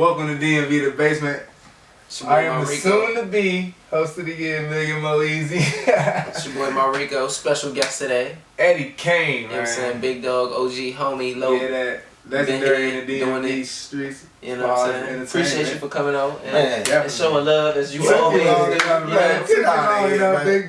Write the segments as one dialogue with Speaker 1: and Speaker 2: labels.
Speaker 1: Welcome to DMV, the basement. I am the soon-to-be host of the year, Million Mo Easy.
Speaker 2: It's your boy Maurico, special guest today.
Speaker 1: Eddie Kayne,
Speaker 2: you know what I'm saying? Big dog, OG, homie, low.
Speaker 1: Yeah, that legendary in the DMV streets.
Speaker 2: You know what I'm saying? Appreciate you for coming out and showing love as you always do.
Speaker 1: Big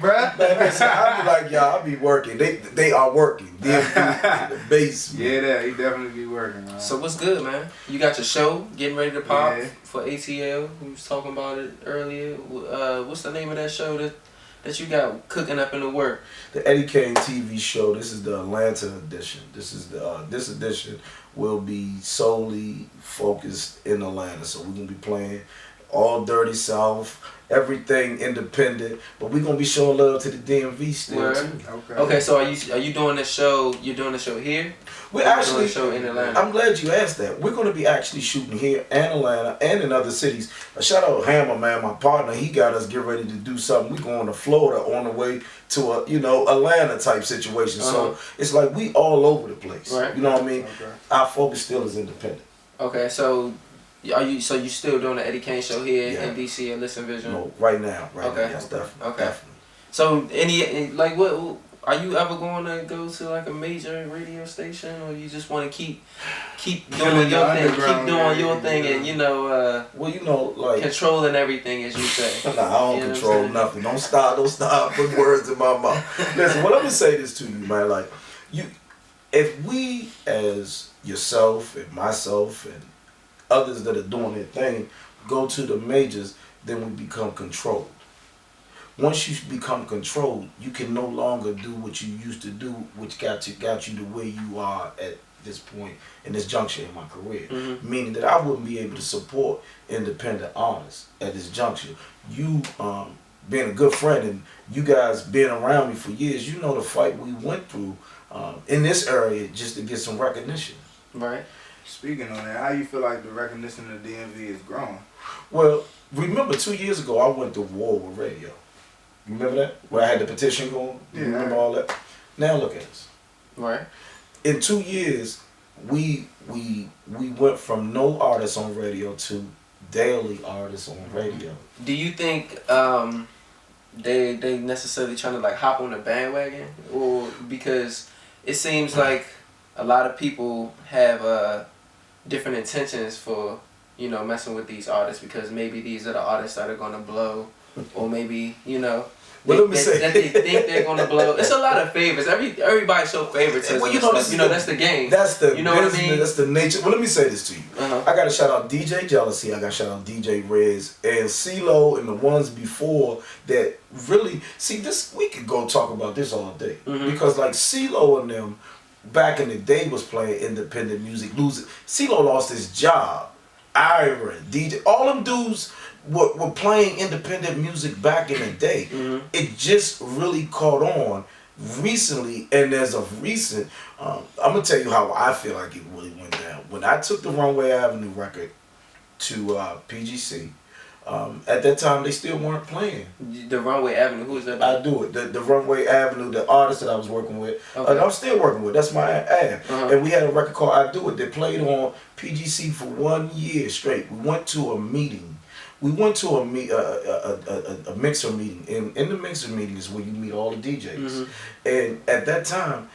Speaker 1: bruh.
Speaker 3: Listen, I be like, y'all, I be working. They are working. DMV, the base.
Speaker 1: Yeah, he definitely be working, man.
Speaker 2: So what's good, man? You got your show getting ready to pop for ATL. We was talking about it earlier. What's the name of that show that you got cooking up in the work?
Speaker 3: The Eddie Kayne TV show. This is the Atlanta edition. This is this edition will be solely focused in Atlanta. So we're gonna be playing all Dirty South, everything independent, but we're gonna be showing love to the DMV still too.
Speaker 2: Okay. So are you doing the show? You're doing the show here?
Speaker 3: We're actually
Speaker 2: doing the show in Atlanta.
Speaker 3: I'm glad you asked that. We're gonna be actually shooting here in Atlanta and in other cities. A shout out Hammer, man, my partner. He got us get ready to do something. We going to Florida on the way to a Atlanta type situation. So it's like we all over the place.
Speaker 2: Right.
Speaker 3: You know what I mean? Okay. Our focus still is independent.
Speaker 2: Okay, so you still doing the Eddie Kayne show here in DC and Listen Vision?
Speaker 3: No, right now. Yes, definitely.
Speaker 2: Okay.
Speaker 3: Definitely.
Speaker 2: So what are you ever going to go to like a major radio station, or you just want to keep doing your thing, and controlling everything as you say?
Speaker 3: Nah, I don't control nothing. Don't stop putting words in my mouth. Listen, well, let me say this to you, man. Like if we as yourself and myself and others that are doing their thing go to the majors, then we become controlled. Once you become controlled, you can no longer do what you used to do, which got you to where you are at this point in this juncture in my career. Mm-hmm. Meaning that I wouldn't be able to support independent artists at this juncture. You being a good friend and you guys being around me for years, you know the fight we went through in this area just to get some recognition.
Speaker 2: Right.
Speaker 1: Speaking on that, how you feel like the recognition of the DMV is growing?
Speaker 3: Well, remember 2 years ago I went to war with radio. You remember that? Where I had the petition going? You remember all that? Now look at us.
Speaker 2: Right.
Speaker 3: In 2 years, we went from no artists on radio to daily artists on radio.
Speaker 2: Do you think they necessarily trying to like hop on the bandwagon, or because it seems like a lot of people have different intentions for messing with these artists, because maybe these are the artists that are gonna blow, or maybe that they think they're gonna blow. It's a lot of favors. Everybody show favoritism. Well, that's the game.
Speaker 3: That's the
Speaker 2: what I mean?
Speaker 3: That's the nature. Well, let me say this to you. I got to shout out DJ Jealousy. I got to shout out DJ Rez and CeeLo and the ones before that really see this. We could go talk about this all day because like CeeLo and them back in the day was playing independent music. CeeLo lost his job. Ira, DJ, all them dudes were playing independent music back in the day. It just really caught on recently, and as of recent, I'm gonna tell you how I feel like it really went down. When I took the Runway Avenue record to PGC, at that time they still weren't playing.
Speaker 2: The Runway Avenue, who is that?
Speaker 3: I do it. The Runway Avenue, the artist that I was working with, I'm still working with. That's my ad. And we had a record called I Do It that played on PGC for 1 year straight. We went to a meeting. We went to a mixer meeting, and in the mixer meeting is where you meet all the DJs. And at that time,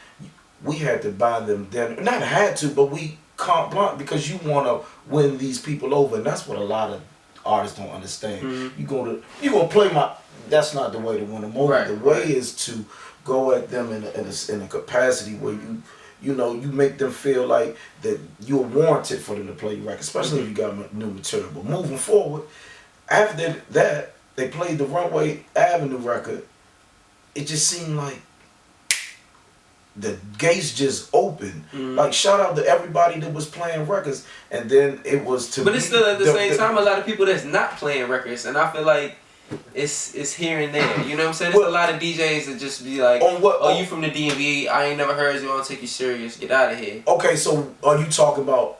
Speaker 3: we had to buy them dinner. Not had to, but we carte blanche, because you want to win these people over, and that's what a lot of artists don't understand. You gonna play my. That's not the way to win them over.
Speaker 2: Right,
Speaker 3: the way is to go at them in a capacity where you make them feel like that you're warranted for them to play your record, especially if you got new material. But moving forward, after that, they played the Runway Avenue record. It just seemed like the gates just opened. Like, shout out to everybody that was playing records, and then it was to.
Speaker 2: But it's still at the same time a lot of people that's not playing records, and I feel like it's here and there. You know what I'm saying? There's a lot of DJs that just be like, you from the DMV? I ain't never heard you. I don't take you serious. Get out of here.
Speaker 3: Okay, so are you talking about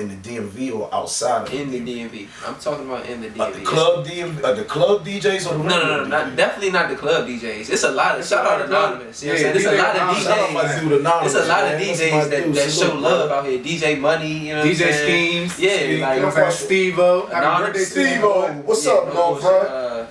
Speaker 3: in the DMV or outside of
Speaker 2: in the DMV? I'm talking about in the DMV.
Speaker 3: The club DMV, the club DJs or the
Speaker 2: no, definitely not the club DJs. It's a lot of shout out Anonymous. You know what I'm saying? It's a lot of DJs. It's a lot of DJs that show love out here. DJ Money, you know what I'm saying?
Speaker 1: DJ Schemes.
Speaker 2: Yeah,
Speaker 1: like Steve-O.
Speaker 3: Steve-O. What's up, no, bro?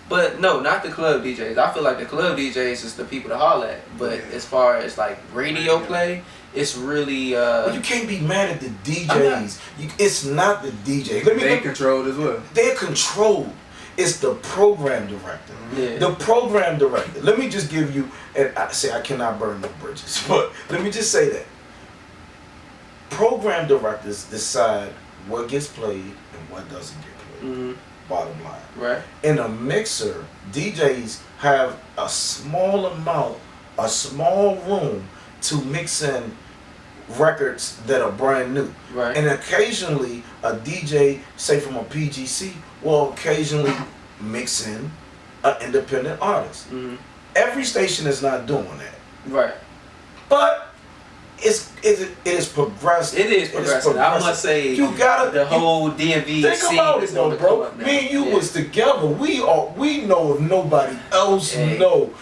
Speaker 2: But no, not the club DJs. I feel like the club DJs is the people to holler at. But as far as like radio play, it's really.
Speaker 3: Well, you can't be mad at the DJs. It's not the DJ.
Speaker 1: They're controlled as well.
Speaker 3: They're controlled. It's the program director.
Speaker 2: Yeah.
Speaker 3: The program director. Let me just give you, and I say I cannot burn no bridges, but let me just say that. Program directors decide what gets played and what doesn't get played.
Speaker 2: Mm-hmm.
Speaker 3: Bottom line.
Speaker 2: Right.
Speaker 3: In a mixer, DJs have a small room to mix in records that are brand new.
Speaker 2: Right.
Speaker 3: And occasionally a DJ, say from a PGC, will occasionally mix in an independent artist.
Speaker 2: Mm-hmm.
Speaker 3: Every station is not doing that.
Speaker 2: Right.
Speaker 3: But it is progressive.
Speaker 2: It is progressive. I must say, the whole DMV
Speaker 3: think
Speaker 2: scene
Speaker 3: about
Speaker 2: is
Speaker 3: it though, bro. Me and you was together. We know if nobody else know.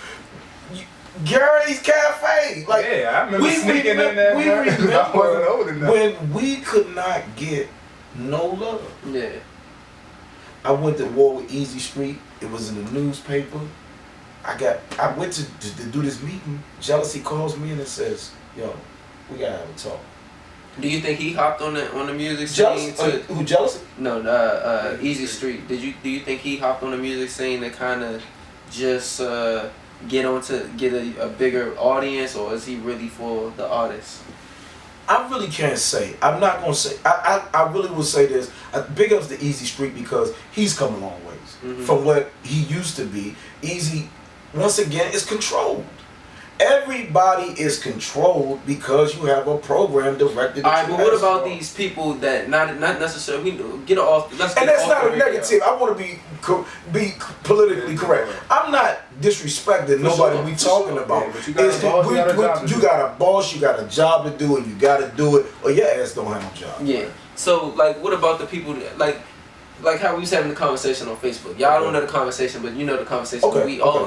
Speaker 3: Gary's Cafe. Like,
Speaker 1: I remember sneaking in there.
Speaker 3: We remember
Speaker 1: I wasn't old enough.
Speaker 3: when we could not get no love.
Speaker 2: Yeah.
Speaker 3: I went to war with Easy Street. It was in the newspaper. I went to do this meeting. Jealousy calls me and it says, "Yo, we gotta have a talk."
Speaker 2: Do you think he hopped on the music scene?
Speaker 3: Who, Jealousy?
Speaker 2: No, Easy Street. Do you think he hopped on the music scene to kind of just get a bigger audience, or is he really for the artist?
Speaker 3: I really can't say. I'm not gonna say. I really will say this. Big ups to Easy Street because he's come a long ways from what he used to be. Easy, once again, is controlled. Everybody is controlled because you have a program directed.
Speaker 2: All right, but what about these people that not necessarily get off?
Speaker 3: And that's not a negative. I want to be politically correct. I'm not disrespecting nobody we talking about.
Speaker 1: You got
Speaker 3: a boss, you got a job to do, and you got to do it, or your ass don't have a job.
Speaker 2: Yeah. So like, what about the people that, like how we was having the conversation on Facebook? Y'all don't know the conversation, but you know the conversation.
Speaker 3: Okay.
Speaker 2: We all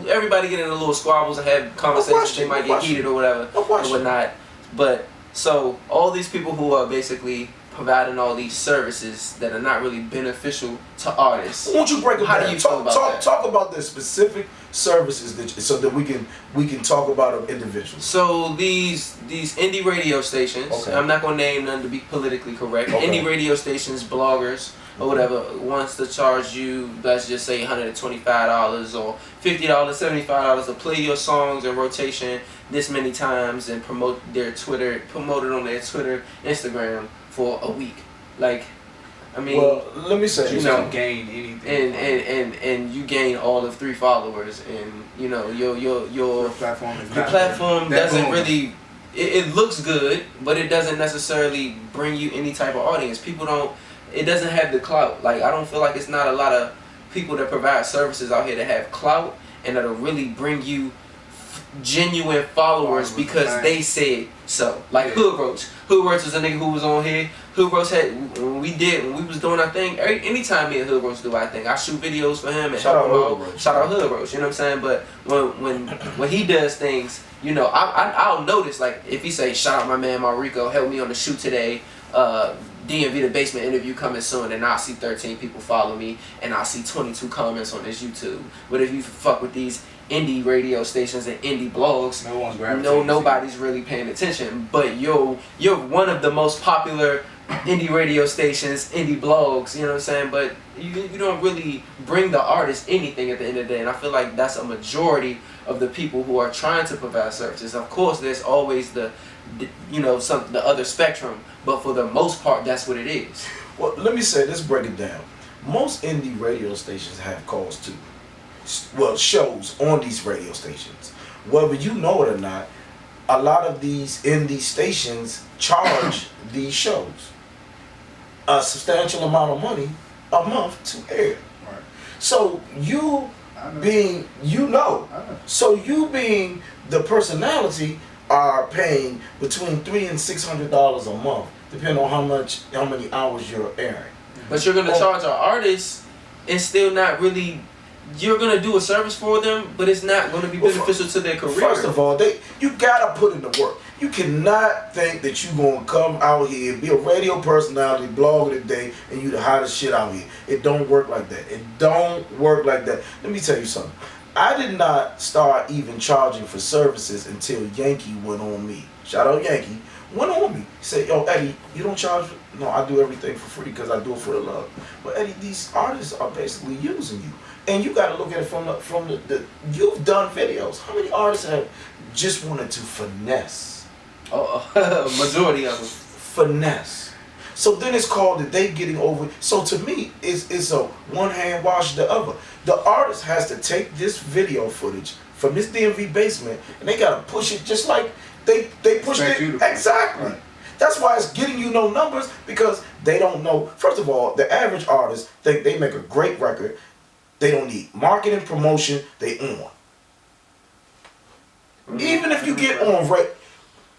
Speaker 2: everybody get into little squabbles and have conversations. They might get heated or whatever or whatnot. But so all these people who are basically providing all these services that are not really beneficial to artists.
Speaker 3: Won't you break them down?
Speaker 2: How do you feel about that?
Speaker 3: Talk about the specific services so that we can talk about them individually.
Speaker 2: So these indie radio stations.
Speaker 3: Okay. I'm
Speaker 2: not gonna name none to be politically correct.
Speaker 3: Okay.
Speaker 2: Indie radio stations, bloggers, or whatever, wants to charge you, let's just say $125 or $50, $75 to play your songs in rotation this many times and promote it on their Twitter, Instagram for a week. Like, I mean,
Speaker 3: well, let me say,
Speaker 1: you don't gain anything,
Speaker 2: and you gain all of 3 followers, and you know your
Speaker 1: platform
Speaker 2: doesn't really. It looks good, but it doesn't necessarily bring you any type of audience. People don't. It doesn't have the clout. Like, I don't feel like it's not a lot of people that provide services out here that have clout and that'll really bring you genuine followers because they said so. Like Hood Roach. Hood Roach was a nigga who was on here. Hood Roach when we was doing our thing. Anytime me and Hood Roach do our thing, I shoot videos for him and help him out. Shout out Hood Roach. You know what I'm saying? But when he does things, you know, I'll notice, like, if he say, shout out my man Maurico, help me on the shoot today. DMV The Basement interview coming soon, and I'll see 13 people follow me, and I'll see 22 comments on this YouTube. But if you fuck with these indie radio stations and indie blogs, nobody's really paying attention. But you're one of the most popular indie radio stations, indie blogs, you know what I'm saying? But you don't really bring the artist anything at the end of the day, and I feel like that's a majority of the people who are trying to provide services. Of course, there's always the other spectrum, but for the most part, that's what it is.
Speaker 3: Well, let me say, let's break it down. Most indie radio stations have calls too. Well, shows on these radio stations. Whether you know it or not, a lot of these indie stations charge these shows a substantial amount of money a month to air.
Speaker 1: Right.
Speaker 3: So you being, so you being the personality are paying between $300 and $600 a month, depending on how many hours you're airing.
Speaker 2: But you're gonna charge an artist and still not really. You're gonna do a service for them, but it's not gonna be beneficial to their career.
Speaker 3: First of all, you gotta put in the work. You cannot think that you gonna come out here, be a radio personality, blog of the day, and you the hottest shit out here. It don't work like that. It don't work like that. Let me tell you something. I did not start even charging for services until Janky went on me. Shout out Janky. Went on me. He said, yo, Eddie, you don't charge? No, I do everything for free because I do it for the love. But Eddie, these artists are basically using you. And you got to look at it from the you've done videos. How many artists have just wanted to finesse?
Speaker 2: Majority of them.
Speaker 3: Finesse. So then it's called that they getting over. So to me, it's a one hand wash the other. The artist has to take this video footage from this DMV basement and they got to push it just like they pushed it. Exactly. Right. That's why it's getting you no numbers, because they don't know. First of all, the average artist think they make a great record. They don't need marketing, promotion, they on. Even if you get on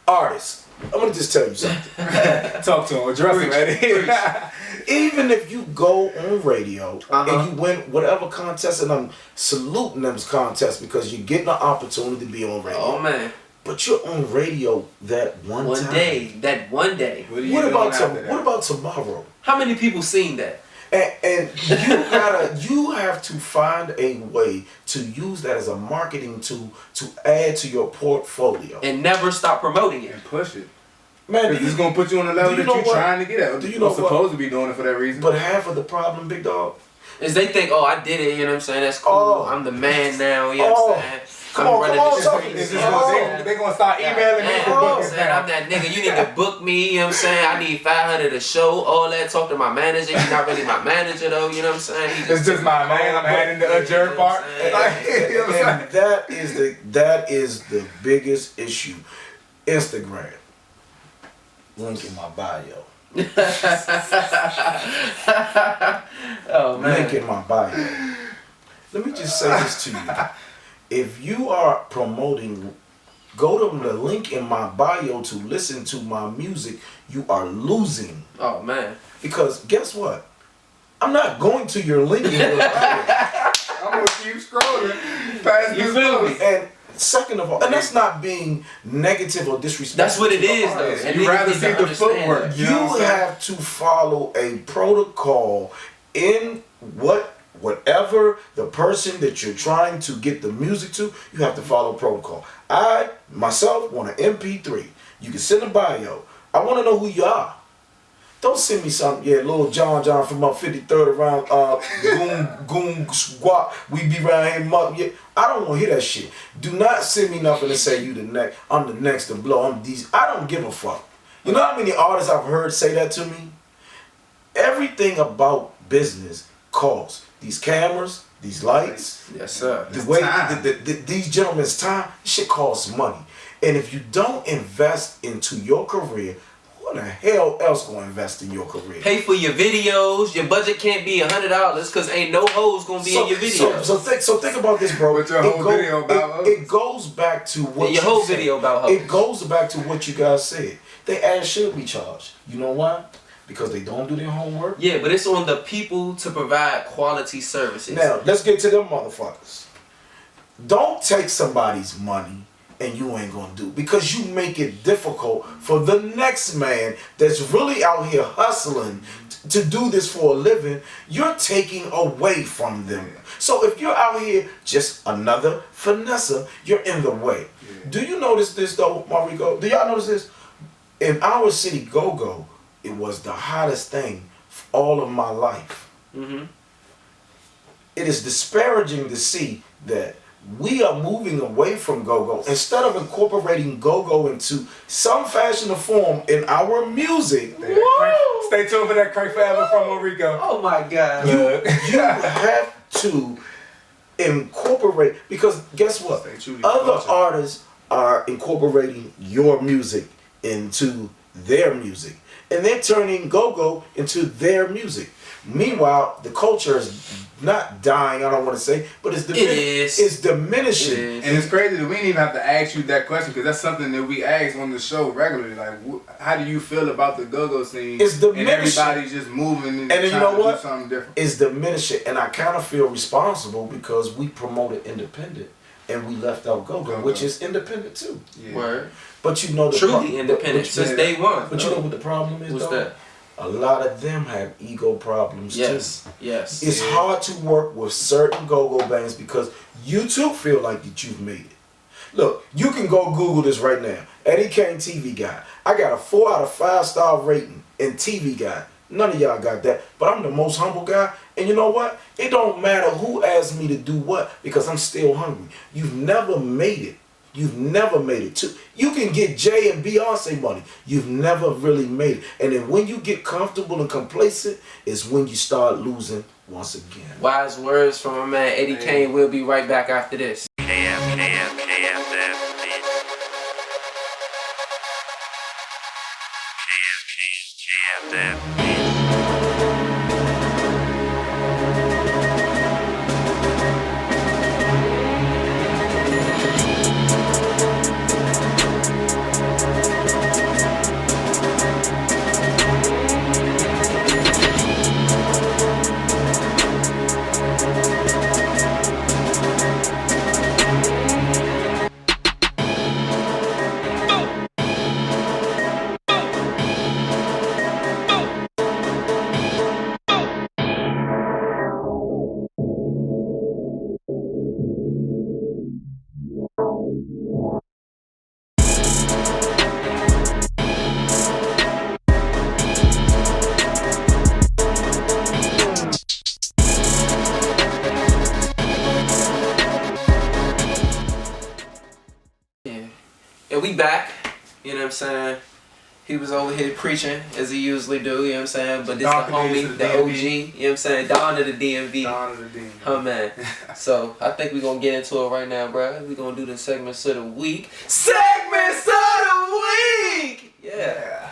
Speaker 3: artists, I'm going to just tell you something.
Speaker 1: Talk to him, address him, Eddie.
Speaker 3: Even if you go on radio and you win whatever contest, and I'm saluting them contests because you're getting an opportunity to be on radio.
Speaker 2: Oh, man.
Speaker 3: But you're on radio that one time.
Speaker 2: That one day.
Speaker 3: What about tomorrow?
Speaker 2: How many people seen that?
Speaker 3: And you have to find a way to use that as a marketing tool to add to your portfolio.
Speaker 2: And never stop promoting it.
Speaker 1: And push it.
Speaker 3: Man,
Speaker 1: because it's going to put you on the level that you're trying to get at.
Speaker 3: Do you know
Speaker 1: supposed to be doing it for that reason?
Speaker 3: But half of the problem, big dog,
Speaker 2: is they think, oh, I did it, you know what I'm saying? That's cool. I'm the man now, you know what I'm saying?
Speaker 3: Come on,
Speaker 2: they're
Speaker 1: going to start emailing me for bookings.
Speaker 2: I'm that nigga. You need to book me. You know what I'm saying? I need 500 a show. All that. Talk to my manager. He's not really my manager though. You know what I'm saying?
Speaker 1: It's just my man. I'm adding the adjourn part.
Speaker 3: And that is the biggest issue. Instagram. Link in my bio.
Speaker 2: Oh man.
Speaker 3: Link in my bio. Let me just say this to you. If you are promoting, go to the link in my bio to listen to my music, you are losing.
Speaker 2: Oh, man.
Speaker 3: Because guess what? I'm not going to your link in your bio.
Speaker 1: I'm going to keep scrolling past
Speaker 2: you feel me?
Speaker 3: And second of all, and that's not being negative or disrespectful.
Speaker 2: That's what it is, though.
Speaker 1: And you rather see the footwork.
Speaker 3: You have to follow a protocol in whatever the person that you're trying to get the music to, you have to follow protocol. I, myself, want an MP3. You can send a bio. I want to know who you are. Don't send me something, little John from up 53rd around goon squat. We be around here. I don't want to hear that shit. Do not send me nothing to say you the next. I'm the next to blow. I'm these. I don't give a fuck. You know how many artists I've heard say that to me? Everything about business costs. These cameras, these lights,
Speaker 2: yes sir.
Speaker 3: The way these gentlemen's time, shit costs money. And if you don't invest into your career, who in the hell else gonna invest in your career?
Speaker 2: Pay for your videos. Your budget can't be $100 because ain't no hoes gonna be in your video.
Speaker 3: So think about this, bro.
Speaker 1: What's your whole video about?
Speaker 3: It goes back to what
Speaker 2: your whole video about hoes.
Speaker 3: It goes back to what you guys said. They ass should be charged. You know why? Because they don't do their homework?
Speaker 2: Yeah, but it's on the people to provide quality services.
Speaker 3: Now, let's get to them motherfuckers. Don't take somebody's money and you ain't gonna do, because you make it difficult for the next man that's really out here hustling to do this for a living. You're taking away from them. So if you're out here just another finesser, you're in the way. Yeah. Do you notice this though, Marico? Do y'all notice this? In our city, go-go, it was the hottest thing all of my life.
Speaker 2: Mm-hmm.
Speaker 3: It is disparaging to see that we are moving away from go-go. Instead of incorporating go-go into some fashion or form in our music.
Speaker 1: Stay tuned for that Crank Forever from Enrico.
Speaker 2: Oh my God.
Speaker 3: You have to incorporate, because guess what? Other artists are incorporating your music into their music. and they're turning go-go into their music. Meanwhile, the culture is not dying, I don't want to say, but it's diminishing.
Speaker 2: It is.
Speaker 1: And it's crazy that we didn't even have to ask you that question because that's something that we ask on the show regularly. Like, how do you feel about the go-go scene?
Speaker 3: It's diminishing.
Speaker 1: And everybody's just moving and
Speaker 3: then you know what?
Speaker 1: Do something different.
Speaker 3: It's diminishing. And I kind of feel responsible because we promoted independent and we left out go-go, which is independent too.
Speaker 2: Yeah. Word.
Speaker 3: But you know the
Speaker 2: truly independent since day one.
Speaker 3: But you know what the problem is,
Speaker 2: What's
Speaker 3: though?
Speaker 2: that?
Speaker 3: A lot of them have ego problems too.
Speaker 2: Yes.
Speaker 3: It's hard to work with certain go-go bands because you too feel like that you've made it. Look, you can go Google this right now. Eddie Kayne TV Guide. I got a 4 out of 5 star rating in TV Guide. None of y'all got that, but I'm the most humble guy. And you know what? It don't matter who asked me to do what because I'm still hungry. You've never made it. You've never made it too. You can get Jay and Beyonce money. You've never really made it. And then when you get comfortable and complacent is when you start losing once again.
Speaker 2: Wise words from my man Eddie Kayne. We'll be right back after this. And we back, you know what I'm saying? He was over here preaching as he usually do, you know what I'm saying? But this the homie, the OG, you know what I'm saying? Don of the DMV.
Speaker 1: Don of the DMV.
Speaker 2: Huh, man. So I think we're going to get into it right now, bro. We're going to do the segments of the week. Segments of the week! Yeah.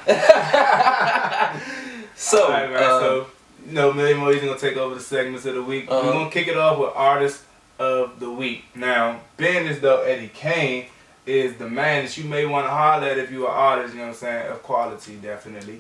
Speaker 1: So, right, man, so, you know, Million Mo's going to take over the segments of the week. We're going to kick it off with Artist of the Week. Now, being as though Eddie Kayne is the man that you may want to holler at if you're an artist, you know what I'm saying, of quality, definitely.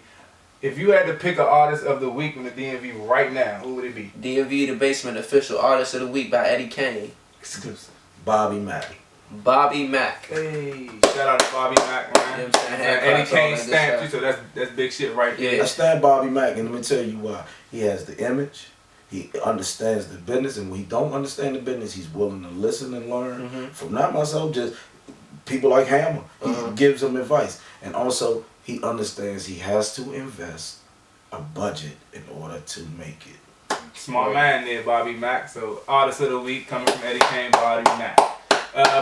Speaker 1: If you had to pick an Artist of the Week from the DMV right now, who would it be?
Speaker 2: DMV The Basement Official Artist of the Week by Eddie Kayne.
Speaker 1: Exclusive.
Speaker 3: Bobby Mack.
Speaker 2: Bobby Mack.
Speaker 1: Hey, shout out to Bobby Mack, man.
Speaker 2: You know what I'm saying?
Speaker 1: Eddie Kayne stamped you, so that's big shit right there.
Speaker 3: I stand Bobby Mack, and let me tell you why. He has the image. He understands the business, and when he don't understand the business, he's willing to listen and learn. From not myself, just people like Hammer. He gives them advice. And also, he understands he has to invest a budget in order to make it.
Speaker 1: Smart man there, Bobby Mack. So, Artist of the Week coming from Eddie Kayne, Bobby Mack.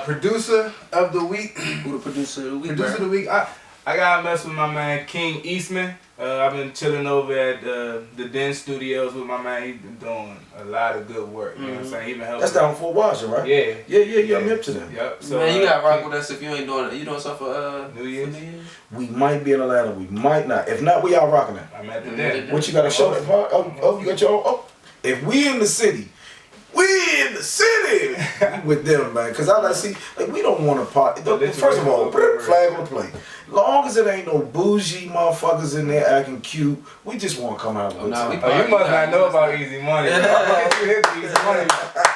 Speaker 1: Producer of the Week.
Speaker 2: Who the producer of the week?
Speaker 1: Producer of the Week. I gotta mess with my man King Eastman. I've been chilling over at the Den Studios with my man. He's been doing a lot of good work. You know what I'm saying? He been helping.
Speaker 3: That's down in Fort Washington, right? Yeah. I'm hip to them.
Speaker 1: Yep. So,
Speaker 2: man, you gotta rock with us if you ain't doing it. You doing something for
Speaker 1: New Year's?
Speaker 3: We might be in Atlanta. We might not. If not, we out rocking it.
Speaker 1: I'm at the Den.
Speaker 3: What you got a show at park? Oh, you got your own. Oh, if we in the city. We with them, man. Cause I see, like, we don't want to party. First of all, put a flag on the plate. Long as it ain't no bougie moughfuckers in there acting cute, we just want to come out with
Speaker 1: you must not know about Easy Money. Easy Money.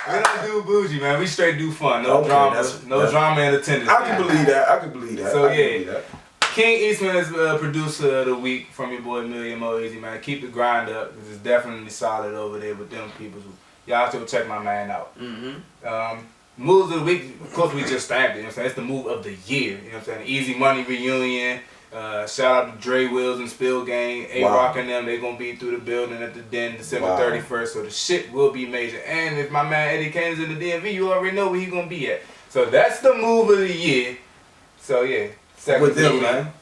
Speaker 1: We don't do bougie, man. We straight do fun. No drama. No drama in attendance.
Speaker 3: I can believe that.
Speaker 1: So yeah. King Eastman is producer of the week from your boy Million Mo Easy, man. Keep the grind up, because it's definitely solid over there with them people. Y'all should check my man out. Moves of the week, of course we just stamped it, you know what I'm saying? It's the move of the year, you know what I'm saying? Easy Money reunion. Shout out to Dre Wills and Spill Gang. A-Rock and them, they gonna be through the building at the Den December 31st. So the shit will be major. And if my man Eddie Kayne is in the DMV, you already know where he gonna be at. So that's the move of the year. So yeah.
Speaker 3: With them, man.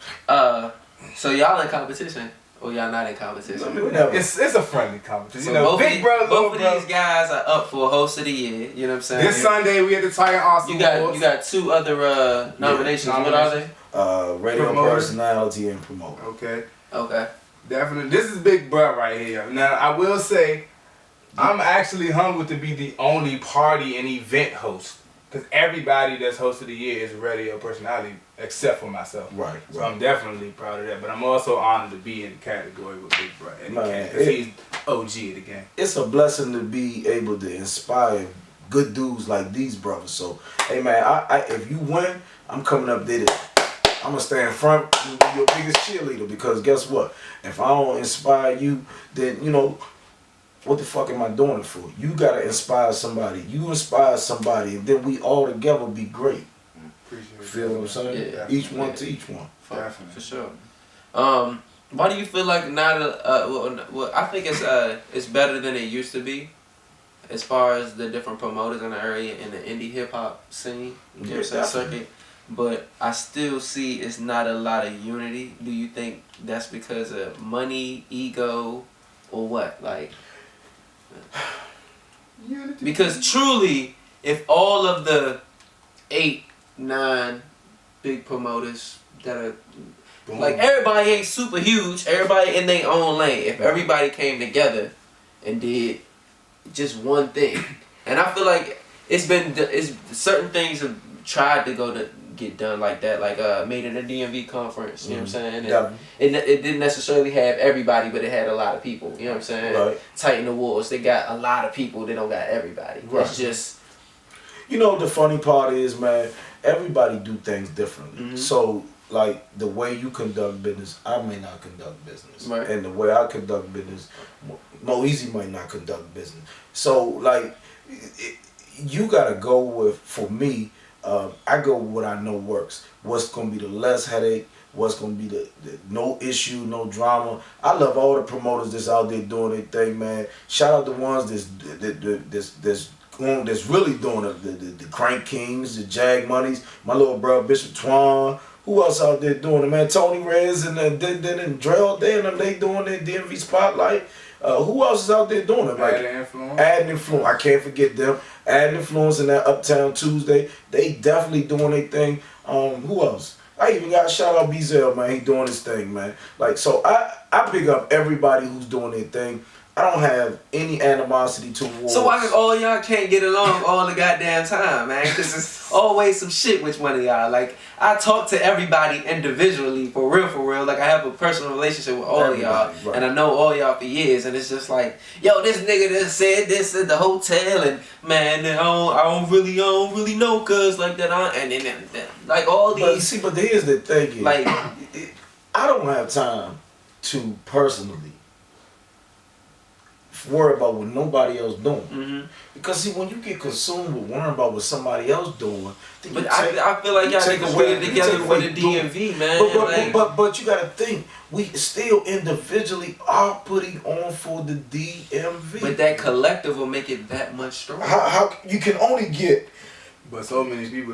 Speaker 2: So y'all in competition? Or y'all not in competition?
Speaker 1: It's a friendly competition.
Speaker 2: So
Speaker 1: you know, big brother,
Speaker 2: both of these guys are up for host of the year. You know what I'm saying?
Speaker 1: This Sunday we at the Tiger Awesome Awards.
Speaker 2: You got two other nominations. What are they?
Speaker 3: Radio personality and promoter.
Speaker 1: Okay. Definitely. This is Big Bruh right here. Now, I will say, I'm actually humbled to be the only party and event host. Because everybody that's host of the year is a radio personality, except for myself.
Speaker 3: Right.
Speaker 1: So I'm definitely proud of that. But I'm also honored to be in the category with Big Bruh. Because he's OG of the game. It's
Speaker 3: a blessing to be able to inspire good dudes like these brothers. So, hey man, I if you win, I'm coming up there to, I'm going to stand in front and be your biggest cheerleader. Because guess what? If I don't inspire you, then, you know, what the fuck am I doing it for? You got to inspire somebody. You inspire somebody, and then we all together be great.
Speaker 1: Appreciate it.
Speaker 3: Feel what I'm saying?
Speaker 2: Yeah.
Speaker 3: Each one to each one.
Speaker 2: For sure. Why do you feel like not well, I think it's better than it used to be, as far as the different promoters in the area in the indie hip hop scene, you know what I'm saying, circuit. But I still see it's not a lot of unity. Do you think that's because of money, ego, or what? Like, because truly, if all of the 8, 9 big promoters that are like, everybody ain't super huge, everybody in their own lane. If everybody came together and did just one thing, and I feel like it's certain things have tried to get done like that, like made in a DMV conference, you know what I'm saying? And it didn't necessarily have everybody, but it had a lot of people, you know what I'm saying?
Speaker 3: Right.
Speaker 2: Titan Awards, they got a lot of people, they don't got everybody. Right. It's just...
Speaker 3: You know, the funny part is, man, everybody do things differently.
Speaker 2: Mm-hmm.
Speaker 3: So, like, the way you conduct business, I may not conduct business.
Speaker 2: Right.
Speaker 3: And the way I conduct business, Mo Easy might not conduct business. So, like, you got to go with, for me, I go with what I know works. What's going to be the less headache, what's going to be the no issue, no drama. I love all the promoters that's out there doing their thing, man. Shout out the ones that's really doing the Crank Kings, the Jag Moneys, my little brother Bishop Twan. Who else out there doing it, man? Tony Rez and Drell there, and they doing their DMV Spotlight. Who else is out there doing it? Like Adding Influence. I can't forget them. Adding Influence in that Uptown Tuesday. They definitely doing their thing. Who else? I even got shout out Bezel, man. He doing his thing, man. Like, so I pick up everybody who's doing their thing. I don't have any animosity towards.
Speaker 2: So why all y'all can't get along all the goddamn time, man? Because it's always some shit with one of y'all. Like, I talk to everybody individually, for real. Like, I have a personal relationship with all of y'all, right. And I know all y'all for years. And it's just like, yo, this nigga just said this at the hotel, and man, I don't really know, cause like that. And then like all these.
Speaker 3: But here's the thing, is,
Speaker 2: like,
Speaker 3: I don't have time to personally worry about what nobody else doing.
Speaker 2: Mm-hmm.
Speaker 3: Because see, when you get consumed with worrying about what somebody else doing,
Speaker 2: but I feel like y'all niggas put it together for the DMV, man.
Speaker 3: But you gotta think, we still individually are putting on for the DMV.
Speaker 2: But that collective will make it that much stronger.
Speaker 3: How you can only get.
Speaker 1: But so many people.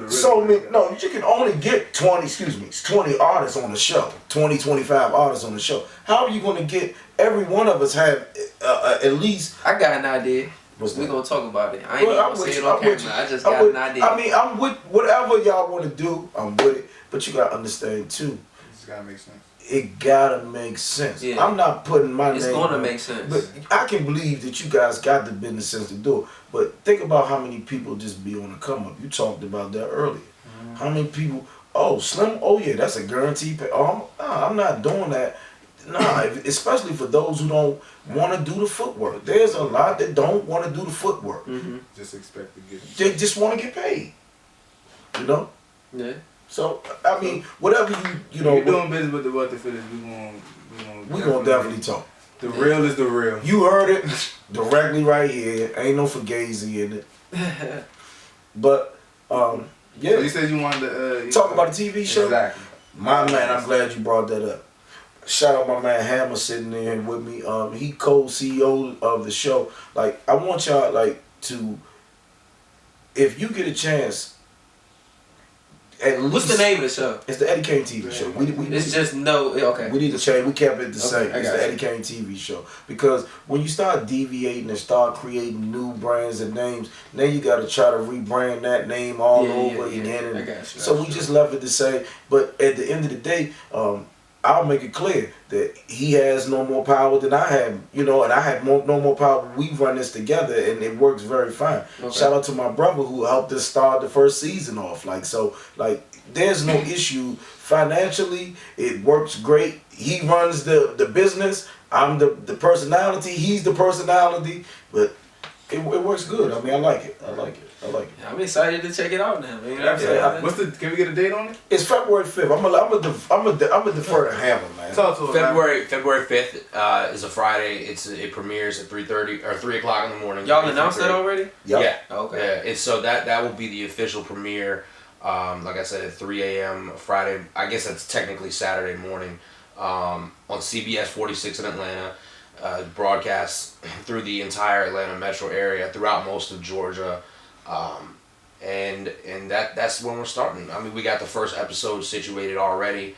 Speaker 3: No, you can only get 20 artists on the show. 25 artists on the show. How are you going to get every one of us have at least?
Speaker 2: I got an idea. We're going to talk about it. I ain't even going to say it on camera. I just got an idea.
Speaker 3: I mean, I'm with whatever y'all want to do. I'm with it. But you got to understand, too.
Speaker 1: It's got to make sense.
Speaker 3: It gotta make sense.
Speaker 2: Yeah.
Speaker 3: I'm not putting my name.
Speaker 2: It's gonna make sense.
Speaker 3: But I can believe that you guys got the business sense to do it. But think about how many people just be on the come up. You talked about that earlier. Mm-hmm. How many people? Oh, Slim. Oh yeah, that's a guaranteed pay. Oh, I'm not doing that. Nah, especially for those who don't want to do the footwork. There's a lot that don't want to do the footwork.
Speaker 2: Mm-hmm.
Speaker 1: Just expect to get.
Speaker 3: They just want to get paid. You know.
Speaker 2: Yeah.
Speaker 3: So I mean, whatever you know.
Speaker 1: You're doing business with the what the fittest. We gonna
Speaker 3: definitely talk.
Speaker 1: The real is the real.
Speaker 3: You heard it directly right here. Ain't no fugazi in it. But yeah.
Speaker 1: So you said you wanted to
Speaker 3: talk about the TV show.
Speaker 1: Exactly.
Speaker 3: My man, I'm glad you brought that up. Shout out my man Hammer sitting there with me. He co-CEO of the show. Like, I want y'all to, if you get a chance.
Speaker 2: What's the name of the show?
Speaker 3: It's the Eddie Kayne TV show.
Speaker 2: It's just okay.
Speaker 3: We need to change. We kept it the same. It's the Eddie Kayne TV show. Because when you start deviating and start creating new brands and names, then you got to try to rebrand that name all over again. And
Speaker 2: I got you.
Speaker 3: So we just left it the same. But at the end of the day, I'll make it clear that he has no more power than I have, you know, and I have no more power. We run this together, and it works very fine. Okay. Shout out to my brother who helped us start the first season off. Like, so, like, there's no issue financially. It works great. He runs the business. I'm the personality. He's the personality. But it works good. I mean, I like it.
Speaker 2: Yeah, I'm excited to check it out now, man.
Speaker 1: Can we get a date on it? It's
Speaker 3: February 5th. I'm gonna defer to Hammer, man.
Speaker 4: February 5th is a Friday. It premieres at 3:30 or 3 o'clock in the morning.
Speaker 2: Y'all announced that already?
Speaker 3: Yep.
Speaker 4: Yeah. Okay. Yeah. It's so that will be the official premiere. Like I said, at 3 a.m. Friday. I guess that's technically Saturday morning. On CBS 46 in Atlanta. Broadcast through the entire Atlanta metro area, throughout most of Georgia. And that's when we're starting. I mean, we got the first episode situated already.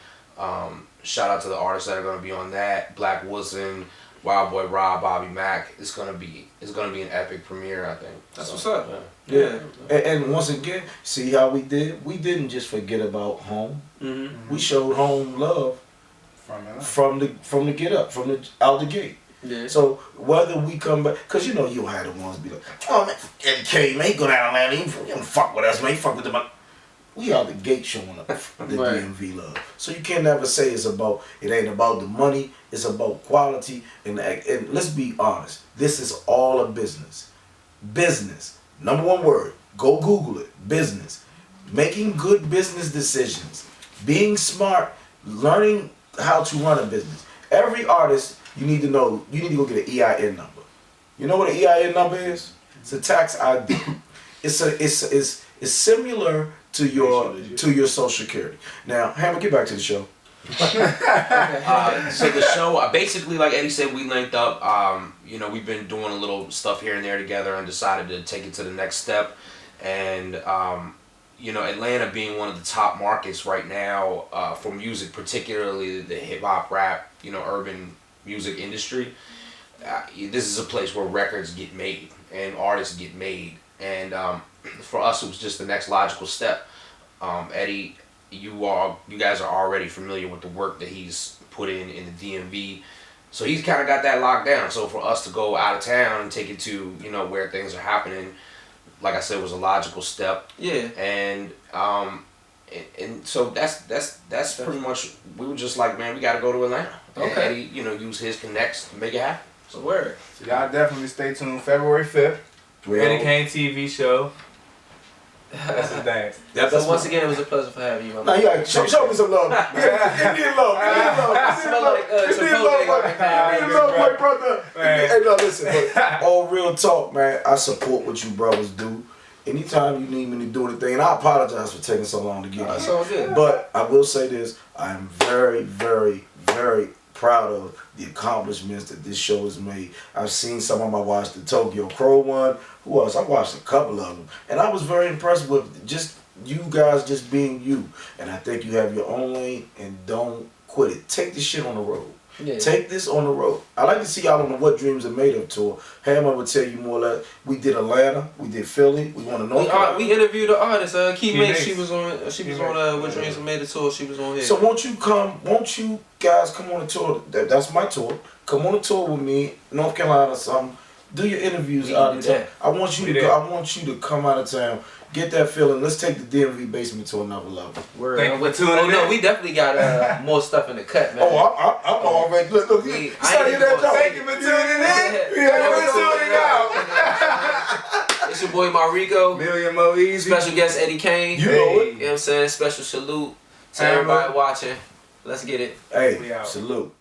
Speaker 4: Shout out to the artists that are going to be on that. Black Wilson, Wild Boy Rob, Bobby Mack. It's gonna be an epic premiere, I think.
Speaker 2: That's what's up.
Speaker 3: Yeah. And once again, see how we did? We didn't just forget about home. Mm-hmm. We showed home love from the get up, from the out the gate. Yeah. So whether we come back, cause you know you'll have the ones be like, oh man, Eddie Kayne, man, go down Atlanta, you don't fuck with us, man, you fuck with them. We out the gate showing up the DMV love. So you can't never say it ain't about the money, it's about quality. And let's be honest, this is all a business. Business, number one word, go Google it, business. Making good business decisions, being smart, learning how to run a business. Every artist, you need to go get an EIN number. You know what an EIN number is? It's a tax ID. It's similar to your Social Security. Now, Hammer, get back to the show.
Speaker 4: So the show, basically, like Eddie said, we linked up. We've been doing a little stuff here and there together, and decided to take it to the next step. And Atlanta being one of the top markets right now for music, particularly the hip hop, rap, urban music industry. This is a place where records get made and artists get made, and for us it was just the next logical step. Eddie, you guys are already familiar with the work that he's put in the DMV, so he's kind of got that locked down. So for us to go out of town and take it to where things are happening, like I said, was a logical step. Yeah. And so that's pretty much, we were just like, man, we got to go to Atlanta. Okay. Eddie, use his connects to make it happen.
Speaker 2: So word.
Speaker 1: So y'all definitely stay tuned. February 5th, Eddie Kayne TV show. That's his dance.
Speaker 2: So once again, it was a pleasure for having you.
Speaker 3: Nah, yeah, show me some love. Give me love.
Speaker 2: I smell like
Speaker 3: my brother. Hey, no, listen. But all real talk, man. I support what you brothers do. Anytime you need me to do anything, and I apologize for taking so long to get here.
Speaker 2: That's all good.
Speaker 3: But I will say this: I am very, very, very proud of the accomplishments that this show has made. I've seen some of them. I watched the Tokyo Crow one. Who else? I watched a couple of them, and I was very impressed with just you guys just being you. And I think you have your own lane, and don't quit it. Take this shit on the road. Yeah. Take this on the road. I like to see y'all on the What Dreams Are Made Of tour. Hammer would tell you more or less. We did Atlanta, we did Philly, we went to North Carolina.
Speaker 2: We interviewed the artist, Kayne. She was on What Dreams Are Made Of tour. She was on here.
Speaker 3: So won't you guys come on the tour? That's my tour. Come on the tour with me, North Carolina or something. Do your interviews out of town. I want you to come out of town. Get that feeling. Let's take the DMV basement to another level.
Speaker 2: Thank you for tuning in. No, we definitely got more stuff in the cut, man.
Speaker 3: Oh, I'm already. Look. You started that joke.
Speaker 1: Thank you for tuning in. Thank you for tuning out.
Speaker 2: It's your boy Mariko.
Speaker 1: Million Mo Easy.
Speaker 2: Special guest Eddie Kayne.
Speaker 3: You know it.
Speaker 2: You know what I'm saying? Special salute to everybody watching. Let's get it.
Speaker 3: Hey, salute.